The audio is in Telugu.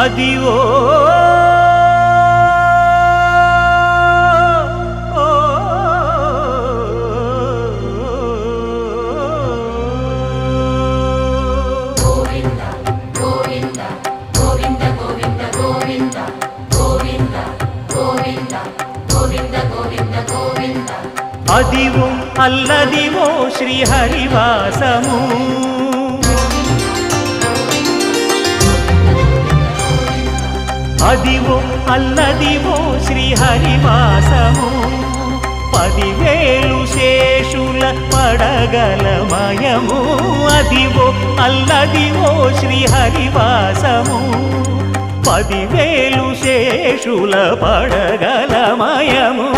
అదివో అదివో అల్లదివో శ్రీహరివాసము అదివో అల్లదివో శ్రీహరివాసము 10,000 శేషుల పడగలమయము అదివో అల్లదివో శ్రీహరివాసము 10,000 శేషుల పడగలమయము